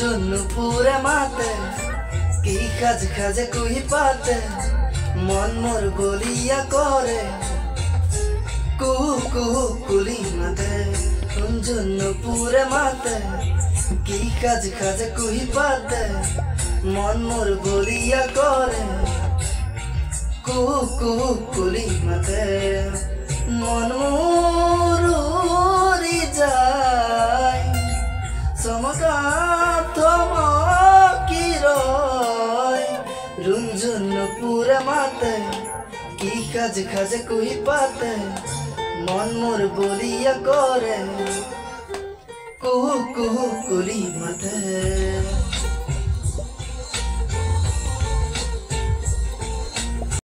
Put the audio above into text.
নুপুরে মাতে কি কাজ খাজে কুহি পাতে মন মোর বলিয়া করে কুহু কুহু কুলি মাতে নুপুরে মাতে কি কাজ খাজে কুহি পাতে মন মোর বলিয়া করে কুহু কুহু কুলি মাতে মন মোর উড়ি যায় চমকি রয় নুপুরে মাতে কি কাজ খাজে কুহি পাতে মন মোর বলিয়া করে কুহু কুহু কুলি মাতে।